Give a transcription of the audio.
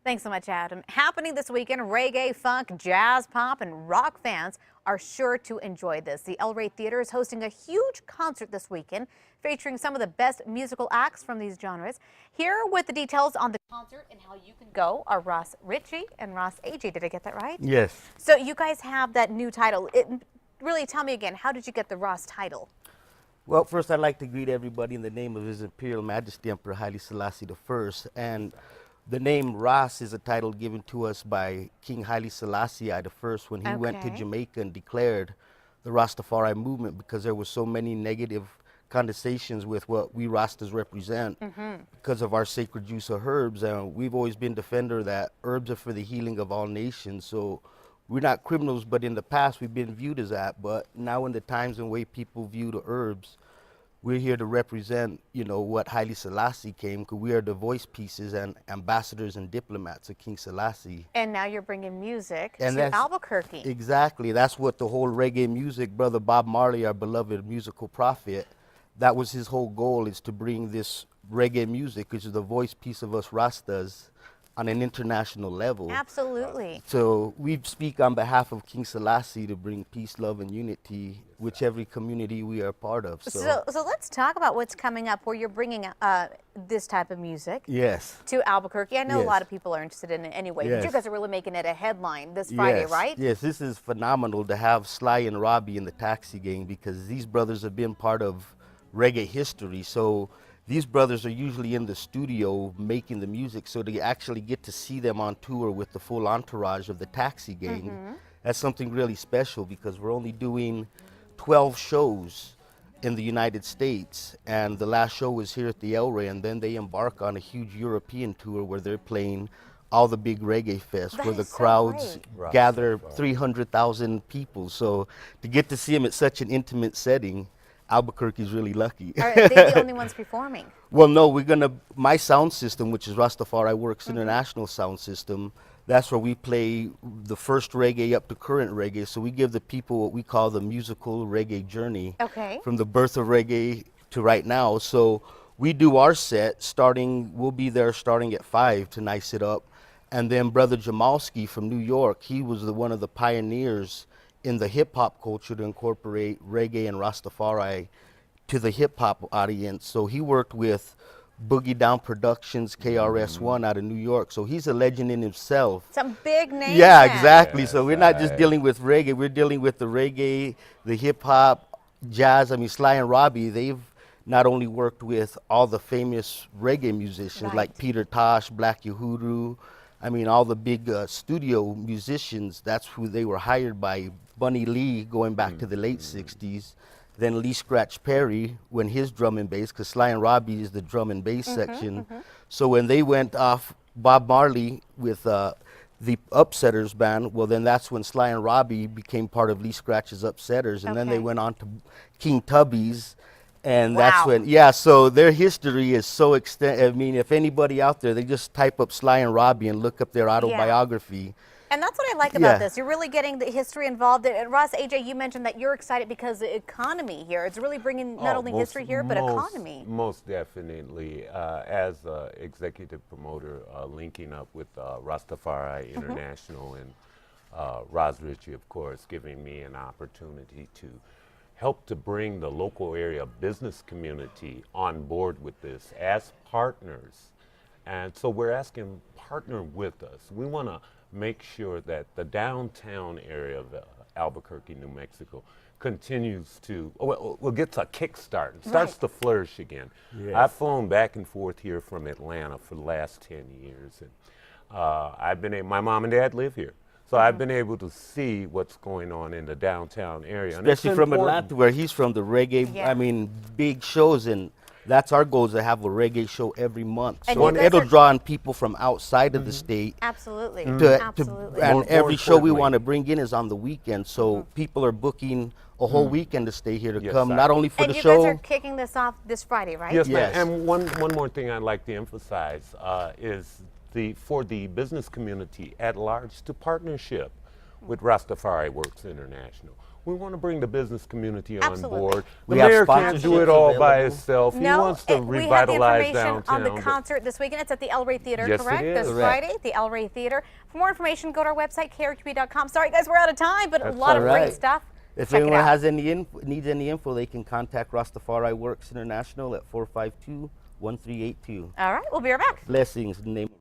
Thanks so much, Adam. Happening this weekend, reggae, funk, jazz, pop, and rock fans are sure to enjoy this. The Rey Theater is hosting a huge concert this weekend featuring some of the best musical acts from these genres. Here with the details on the concert and how you can go are Ross Ritchie and Ross AJ. Did I get that right? Yes. So you guys have that new title. Really, tell me again, how did you get the Ross title? Well, first I'd like to greet everybody in the name of His Imperial Majesty Emperor Haile Selassie I. And the name Ross is a title given to us by King Haile Selassie I when he went to Jamaica and declared the Rastafari movement because there were so many negative connotations with what we Rastas represent because of our sacred use of herbs. And we've always been defender that herbs are for the healing of all nations. So we're not criminals, but in the past we've been viewed as that. But now in the times and way people view the herbs, we're here to represent, what Haile Selassie came, because we are the voice pieces and ambassadors and diplomats of King Selassie. And now you're bringing music to Albuquerque. Exactly. That's what the whole reggae music, Brother Bob Marley, our beloved musical prophet, that was his whole goal, is to bring this reggae music, which is the voice piece of us Rastas, on an international level. Absolutely. So we speak on behalf of King Selassie to bring peace, love, and unity, whichever community we are part of. So let's talk about what's coming up where you're bringing this type of music to Albuquerque. I know a lot of people are interested in it anyway, but you guys are really making it a headline this Friday, right? Yes, this is phenomenal to have Sly and Robbie in the Taxi Gang, because these brothers have been part of reggae history. So these brothers are usually in the studio making the music, so to actually get to see them on tour with the full entourage of the Taxi Gang, that's something really special, because we're only doing 12 shows in the United States, and the last show was here at the El Rey, and then they embark on a huge European tour where they're playing all the big reggae fests where the crowds gather 300,000 people. So to get to see them at such an intimate setting, Albuquerque's really lucky. Are they the only ones performing? Well, no, my sound system, which is Rastafari Works International Sound System, that's where we play the first reggae up to current reggae. So we give the people what we call the musical reggae journey, from the birth of reggae to right now. So we do our set we'll be there starting at 5 to nice it up. And then Brother Jamalski from New York, he was one of the pioneers in the hip-hop culture to incorporate reggae and Rastafari to the hip-hop audience. So he worked with Boogie Down Productions, KRS-One out of New York. So he's a legend in himself. Some big names. Yeah, exactly. Yes, so we're not just dealing with reggae, we're dealing with the reggae, the hip-hop, jazz. I mean, Sly and Robbie, they've not only worked with all the famous reggae musicians like Peter Tosh, Black Uhuru, I mean, all the big studio musicians, that's who they were hired by. Bunny Lee, going back to the late 60s. Then Lee Scratch Perry, when his drum and bass, because Sly and Robbie is the drum and bass section. So when they went off Bob Marley with the Upsetters band, well, then that's when Sly and Robbie became part of Lee Scratch's Upsetters. And then they went on to King Tubby's. And that's when, so their history is so extensive. I mean, if anybody out there, they just type up Sly and Robbie and look up their autobiography. And that's what I like about this. You're really getting the history involved. And Ross, AJ, you mentioned that you're excited because the economy here, it's really bringing not only history here, but economy. Most definitely. As executive promoter, linking up with Rastafari International and Ross Ritchie, of course, giving me an opportunity to help to bring the local area business community on board with this as partners. And so we're asking, partner with us. We want to make sure that the downtown area of Albuquerque, New Mexico, continues to, gets a kickstart and starts to flourish again. I've flown back and forth here from Atlanta for the last 10 years. And my mom and dad live here. So I've been able to see what's going on in the downtown area. Especially from Atlanta, where he's from, the reggae, I mean, big shows, and that's our goal, is to have a reggae show every month. So it'll draw in people from outside of the state. Absolutely. And every show we want to bring in is on the weekend. So people are booking a whole weekend to stay here to come, not only for the show. And you guys are kicking this off this Friday, right? Yes, ma'am. And one more thing I'd like to emphasize is for the business community at large to partnership with Rastafari Works International. We want to bring the business community on Absolutely. board. The We have mayor can't do it sponsorships all by available. himself. He No, wants to we have the revitalize information downtown. on the but- concert this weekend. It's at the Rey Theater, Yes, it correct? This is. Friday, the Rey Theater. For more information, go to our website, KRQE.com. Sorry, guys, we're out of time, but That's a lot of all great right. stuff. If Check it anyone out. has any needs any info, they can contact Rastafari Works International at 452-1382. All right, we'll be right back. Blessings in the name of